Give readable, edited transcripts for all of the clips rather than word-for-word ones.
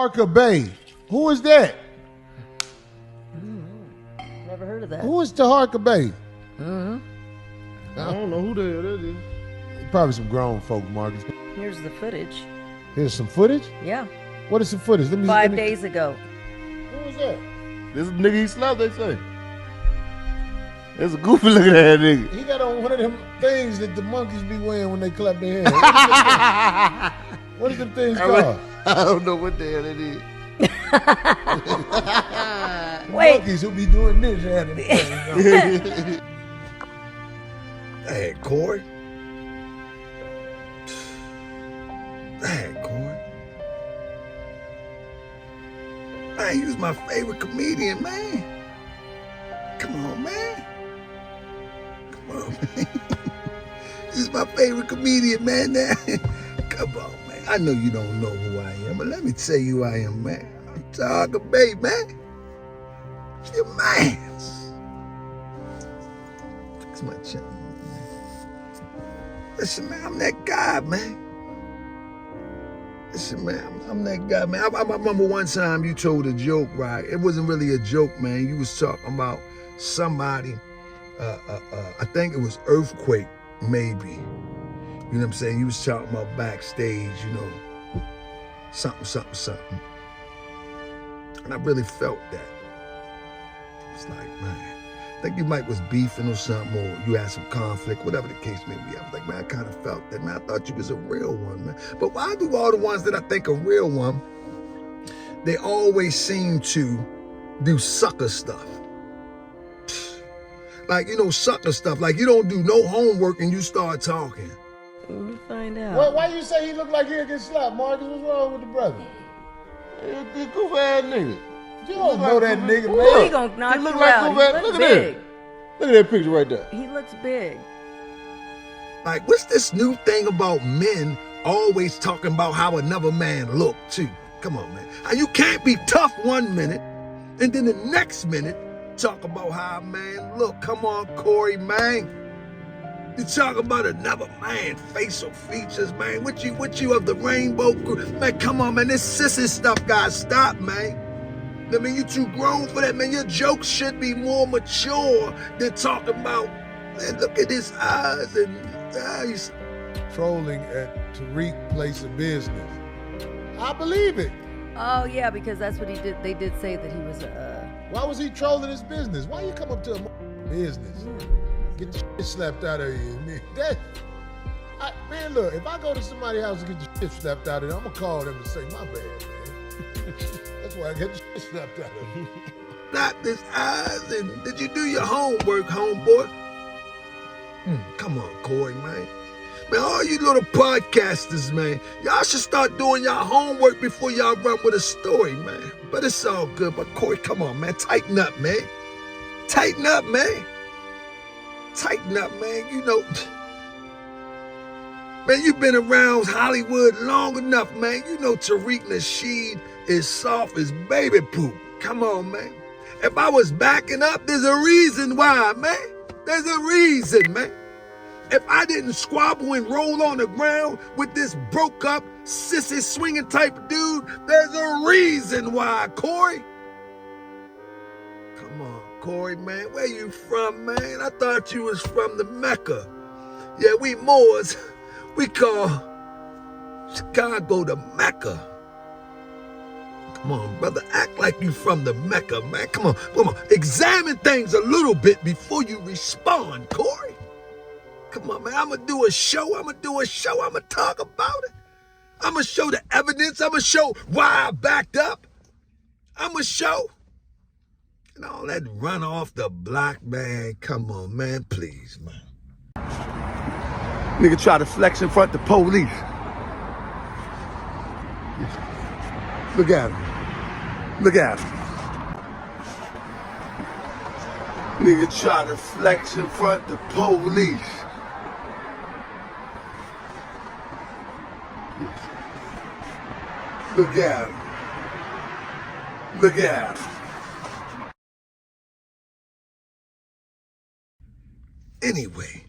Taharka Bey. Who is that? Never heard of that. Who is Taharka Bey? I don't know who the hell that is. Probably some grown folk, Marcus. Here's the footage. Here's some footage? Yeah. What is some footage? Let me 5 days ago. Who was that? This is the nigga he slapped, they say. It's a goofy looking ass nigga. He got on one of them things that the monkeys be wearing when they clap their hands. What is them things called? I don't know what the hell it is. Wait. Monkeys who be doing this hand and thing. Hey, Corey. Hey, Corey. Man, you was my favorite comedian, man. Come on, man. Come on, man. You was my favorite comedian, man. Come on, man. I know you don't know who I am, but let me tell you who I am, man. I'm Taharka Bey, man. Your mans. Fix my chin. Listen, man, I'm that guy, man. Listen, man, I'm that guy, man. I remember one time you told a joke, right? It wasn't really a joke, man. You was talking about somebody, I think it was Earthquake, maybe. You know what I'm saying? You was talking about backstage, you know, something. And I really felt that. It's like, man, I think you might was beefing or something, or you had some conflict, whatever the case may be. I was like, man, I kind of felt that, man. I thought you was a real one, man. But why do all the ones that I think are real one, they always seem to do sucker stuff? Like, you know, sucker stuff. Like, you don't do no homework and you start talking. We'll find out. Well, why you say he look like he'll get slapped, Marcus? What's wrong with the brother? This goofy ass nigga. You don't know that nigga, man. Ooh, he gonna knock He look you like out. goofy ass. He Look looks at big. that. Look at that picture right there. He looks big. Like, what's this new thing about men always talking about how another man look, too? Come on, man. You can't be tough 1 minute, and then the next minute, talk about how a man look. Come on, Corey, man. You talk about another man, facial features, man. What you of the rainbow group? Man, come on, man. This sissy stuff gotta stop, man. I mean, you too grown for that, man. Your jokes should be more mature than talking about, man, look at his eyes and eyes. Trolling at Tariq place of business. I believe it. Oh yeah, because that's what he did. They did say that he was Why was he trolling his business? Why you come up to a business? Get your shit slapped out of you. Man, look, if I go to somebody's house and get your shit slapped out of them, I'm gonna call them and say, my bad, man. That's why I get the shit slapped out of me. Not this eyes. And did you do your homework, homeboy? Come on, Corey, man. Man, all you little podcasters, man, y'all should start doing y'all homework before y'all run with a story, man. But it's all good. But Corey, come on, man. Tighten up, man. Tighten up, man. Tighten up, man. You know, man, you've been around Hollywood long enough, man. You know Tariq Nashed is soft as baby poop. Come on, man. If I was backing up, there's a reason why, man. There's a reason, man. If I didn't squabble and roll on the ground with this broke up, sissy swinging type of dude, there's a reason why, Corey. Come on, Corey, man. Where you from, man? I thought you was from the Mecca. Yeah, we Moors, we call Chicago the Mecca. Come on, brother, act like you from the Mecca, man. Come on. Examine things a little bit before you respond, Corey. Come on, man, I'm gonna do a show, I'm gonna talk about it. I'm gonna show the evidence, I'm gonna show why I backed up. I'm gonna show. And all that run off the block, man, come on, man, please, man. Nigga try to flex in front of the police. Look at him. Look at him. Nigga try to flex in front of the police. Look at him. Look at him. Anyway,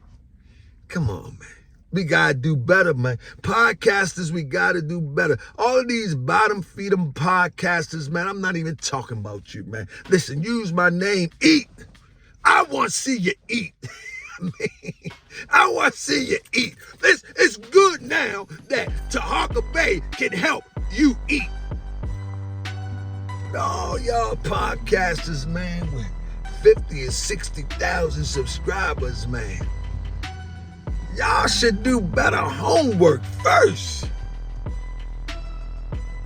come on, man. We gotta do better, man. Podcasters, we gotta do better. All of these bottom feed 'em podcasters, man, I'm not even talking about you, man. Listen, use my name, eat. I want to see you eat. I want to see you eat. It's good now that Taharka Bey can help you eat. All y'all podcasters, man, with 50 and 60,000 subscribers, man. Y'all should do better homework first.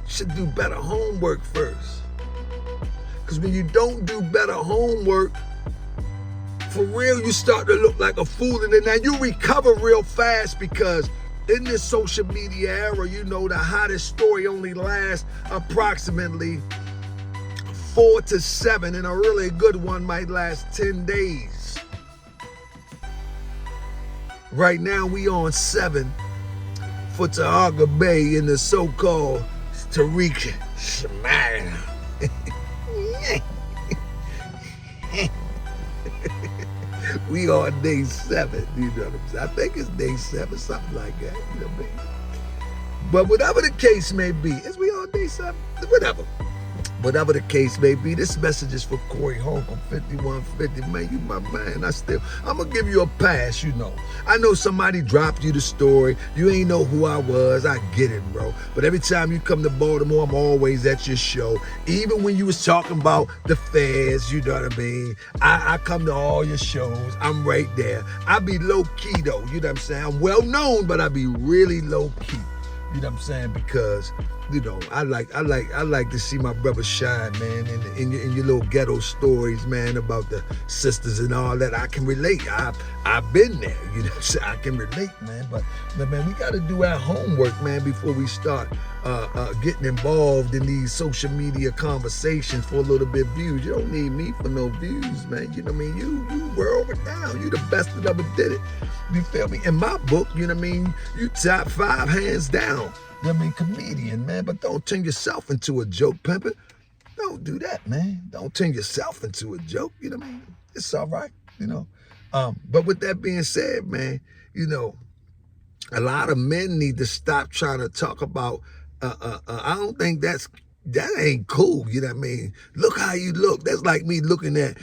Should do better homework first. Because when you don't do better homework, for real, you start to look like a fool. And then you recover real fast, because in this social media era, you know, the hottest story only lasts approximately 4 to 7, and a really good one might last 10 days. Right now, we on 7 for Taharka Bey in the so-called Tariq Nashed. We on day 7, you know what I'm saying? I think it's day 7, something like that, you know what I mean? But whatever the case may be, is we on day 7? Whatever the case may be, this message is for Corey Holcomb 5150. Man, you my man. I'm gonna give you a pass, you know. I know somebody dropped you the story. You ain't know who I was. I get it, bro. But every time you come to Baltimore, I'm always at your show. Even when you was talking about the feds, you know what I mean? I come to all your shows. I'm right there. I be low key though, you know what I'm saying? I'm well known, but I be really low key. You know what I'm saying? Because, you know, I like to see my brother shine, man, in your little ghetto stories, man, about the sisters and all that. I can relate. I've been there, you know what I'm saying? I can relate, man. But man, we got to do our homework, man, before we start getting involved in these social media conversations for a little bit of views. You don't need me for no views, man. You know what I mean? You world renowned. You the best that ever did it. You feel me? In my book, you know what I mean? You top 5 hands down. You know what I mean? Comedian, man. But don't turn yourself into a joke, pimpin'. Don't do that, man. Don't turn yourself into a joke. You know what I mean? It's all right, you know. But with that being said, man, you know, a lot of men need to stop trying to talk about, I don't think that ain't cool, you know what I mean? Look how you look. That's like me looking at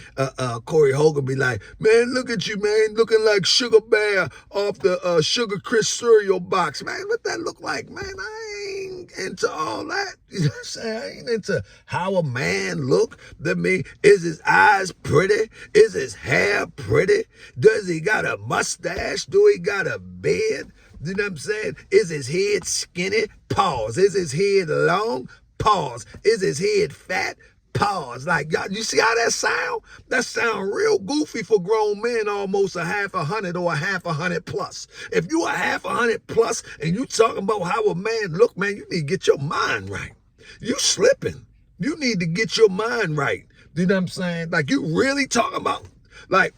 Corey Holcomb, be like, man, look at you, man, looking like Sugar Bear off the Sugar Crisp cereal box. Man, what that look like, man? I ain't into all that. You know what I'm saying? I ain't into how a man look. I mean, is his eyes pretty? Is his hair pretty? Does he got a mustache? Do he got a beard? You know what I'm saying? Is his head skinny? Pause. Is his head long? Pause. Is his head fat? Pause. Like, y'all, you see how that sound? That sound real goofy for grown men, almost a half a hundred or a half a hundred plus. If you a half a hundred plus and you talking about how a man look, man, you need to get your mind right. You slipping. You need to get your mind right. You know what I'm saying? Like, you really talking about like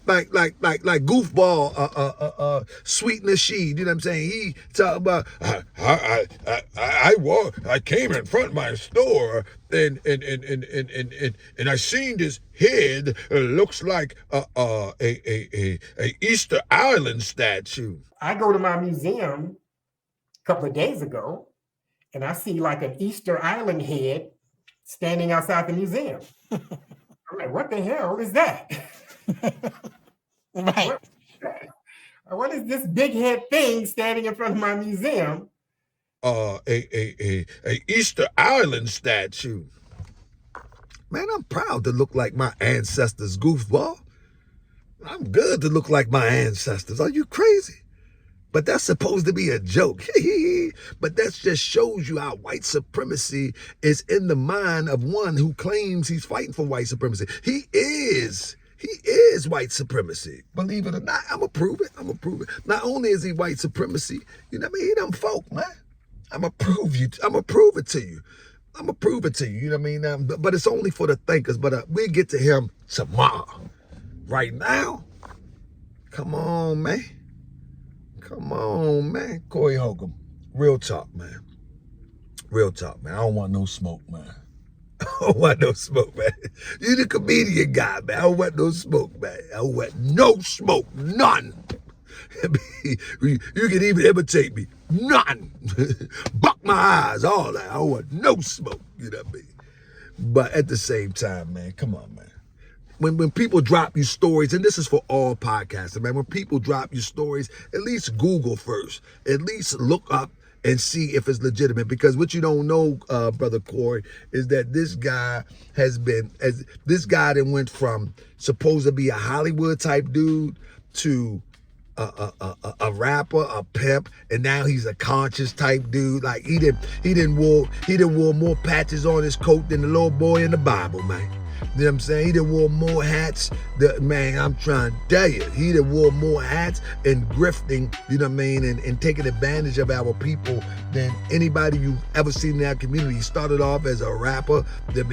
goofball, Sweet Nashed, you know what I'm saying? He talk about I came in front of my store and I seen this head looks like a Easter Island statue. I go to my museum a couple of days ago and I see like an Easter Island head standing outside the museum. I'm like, what the hell is that? Right. What is this big head thing standing in front of my museum? A Easter Island statue. Man, I'm proud to look like my ancestors, goofball. I'm good to look like my ancestors. Are you crazy? But that's supposed to be a joke. But that just shows you how white supremacy is in the mind of one who claims he's fighting for white supremacy. He is white supremacy. Believe it or not, I'm gonna prove it. Not only is he white supremacy, you know what I mean? He them folk, man. I'm gonna prove it to you. You know what I mean? But it's only for the thinkers. But we get to him tomorrow. Right now, come on, man. Corey Holcomb, real talk, man. I don't want no smoke, man. You the comedian guy, man. I don't want no smoke, man. I don't want no smoke, none. You can even imitate me. Nothing. Buck my eyes, all that. I want no smoke, you know what I mean? But at the same time, man, come on, man. When people drop you stories, and this is for all podcasters, man, when people drop you stories, at least Google first. At least look up and see if it's legitimate. Because what you don't know, Brother Corey, is that this guy that went from supposed to be a Hollywood type dude to a rapper, a pimp, and now he's a conscious type dude. Like he didn't wore more patches on his coat than the little boy in the Bible, man. You know what I'm saying? He done wore more hats. Man, I'm trying to tell you, he done wore more hats and grifting, you know what I mean, and taking advantage of our people than anybody you've ever seen in our community. He started off as a rapper. Then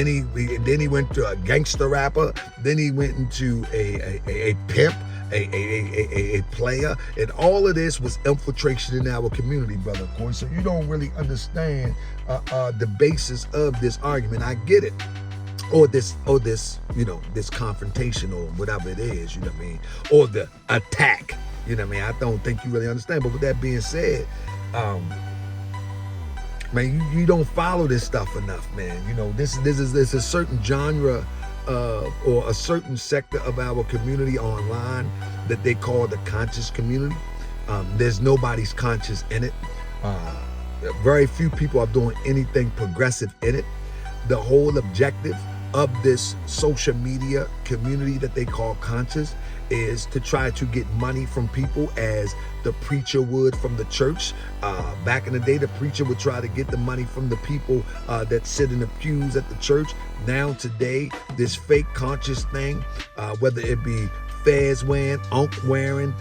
he went to a gangster rapper. Then he went into a pimp, a player, and all of this was infiltration in our community, Brother Corey. So you don't really understand the basis of this argument. I get it. Or this, you know, this confrontation or whatever it is, you know what I mean? Or the attack, you know what I mean? I don't think you really understand. But with that being said, man, you don't follow this stuff enough, man. You know, this is a certain genre or a certain sector of our community online that they call the conscious community. There's nobody's conscious in it. Very few people are doing anything progressive in it. The whole objective of this social media community that they call conscious is to try to get money from people, as the preacher would from the church. Back in the day, the preacher would try to get the money from the people that sit in the pews at the church. Now today, this fake conscious thing, whether it be Fez wearing, Unk wearing,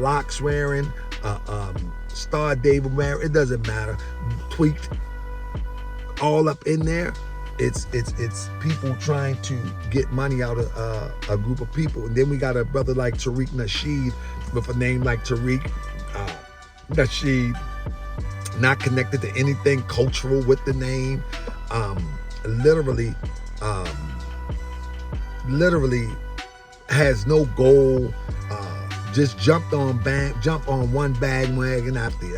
Locks wearing, Star David wearing, it doesn't matter, tweaked, all up in there. It's people trying to get money out of a group of people. And then we got a brother like Tariq Nashed with a name like Tariq Nashed, not connected to anything cultural with the name. Literally has no goal. Just jump on one bandwagon after the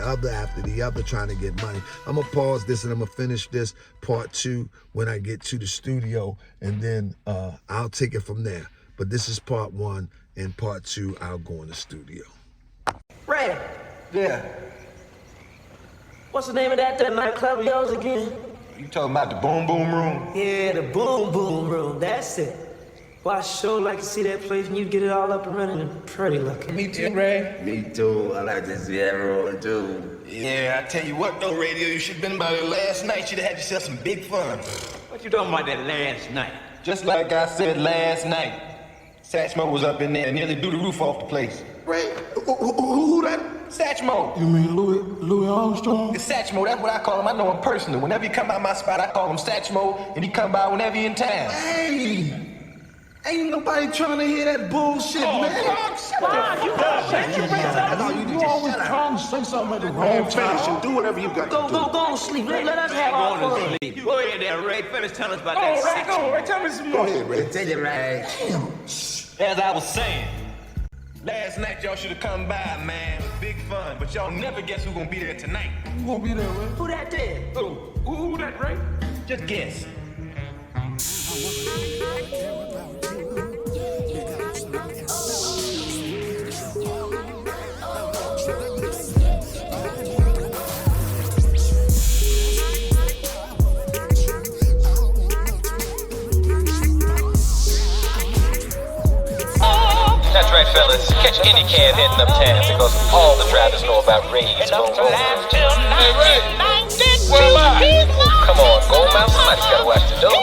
other, trying to get money. I'm gonna pause this and I'm gonna finish this part 2 when I get to the studio, and then I'll take it from there. But this is part 1, and part 2 I'll go in the studio. Ray. Yeah. What's the name of that nightclub of yours again? You talking about the Boom Boom Room? Yeah, the Boom Boom Room. That's it. Well, I sure like to see that place when you get it all up and running and pretty looking. Me too, Ray. Me too. I like to see everyone too. Yeah, I tell you what though, Radio, you should have been about it last night. You should have had yourself some big fun. What you talking about that last night? Just like I said last night. Satchmo was up in there and nearly blew the roof off the place. Ray, who that? Satchmo. You mean Louis Armstrong? It's Satchmo, that's what I call him. I know him personally. Whenever he come by my spot, I call him Satchmo, and he come by whenever he in town. Hey! Ain't nobody trying to hear that bullshit, man. You always trying to say something at the wrong time. Do whatever you got to do. Go on sleep. Let us have our fun. Go ahead there, Ray. Finish telling us about that. Go, Ray. Tell me some more. Go ahead, Ray. Tell you, Ray. As I was saying, last night y'all should have come by, man. Big fun. But y'all never guess who's gonna be there tonight. Who gonna be there, Ray? Who that there? Who that, Ray? Just guess. That's right, fellas. Catch any cab heading uptown because all the drivers know about Ray's Boom Boom. Hey, Ray, where am I? Come on, Gold Mountain. Somebody's got to watch the door.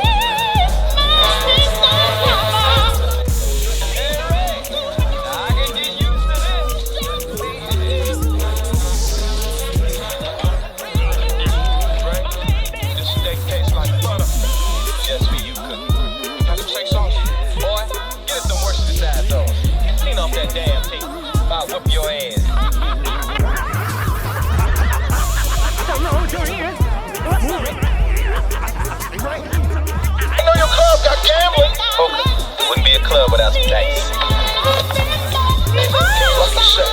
Damn thing. I'll whoop your ass. I know your club got gambling. Okay, it wouldn't be a club without some dice. Lucky shot.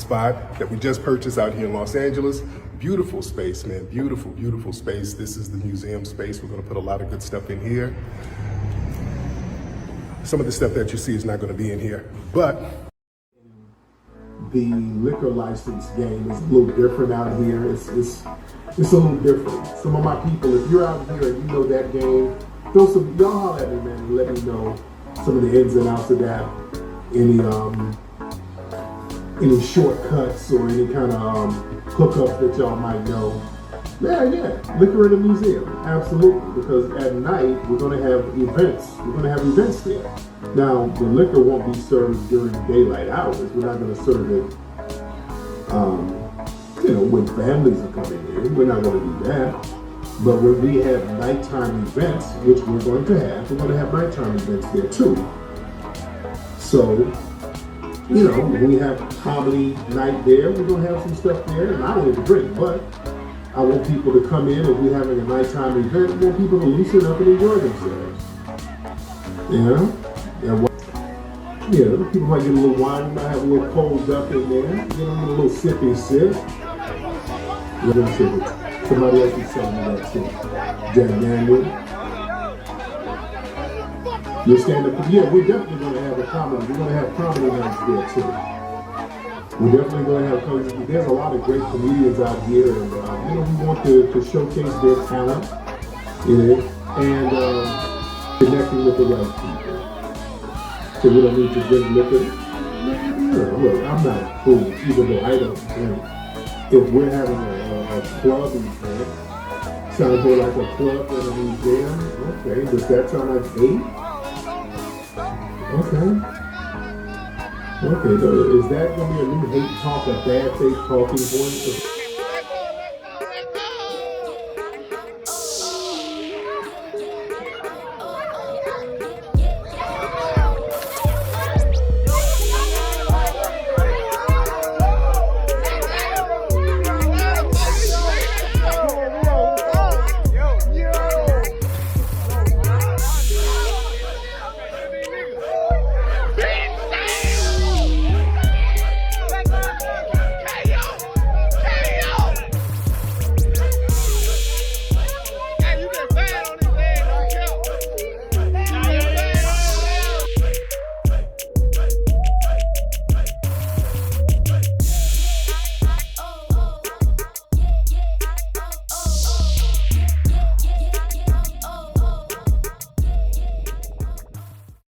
spot that we just purchased out here in Los Angeles. Beautiful space, man. Beautiful, beautiful space. This is the museum space. We're going to put a lot of good stuff in here. Some of the stuff that you see is not going to be in here, but the liquor license game is a little different out here. It's a little different. Some of my people, if you're out here and you know that game, y'all holler at me, man, and let me know some of the ins and outs of that. Any shortcuts or any kind of hookups that y'all might know. Yeah, liquor in the museum, absolutely. Because at night we're going to have events. We're going to have events there. Now the liquor won't be served during daylight hours. We're not going to serve it, when families are coming in. We're not going to do that. But when we have nighttime events, which we're going to have nighttime events there too. So, when we have comedy night there, we're going to have some stuff there. And I don't even drink, but I want people to come in. If we're having a nighttime event, I want people to loosen up and enjoy themselves. People might get a little wine, might have a little cold duck in there, get a little sippy sip. Somebody else is selling me that too. Jack Daniel. You're standing up. Yeah, we're definitely going to have a comedy. We're going to have comedy nights there too. We're definitely going to have comedy. There's a lot of great comedians out here, and we want to showcase their talent, and connecting with the right people. So we don't need to drink liquor. Look, I'm not a fool, even though I don't drink. If we're having a club event, sounds more like a club than a museum. Okay, does that sound like hate? Okay, is that going to be a new hate talk, a bad faith talking point?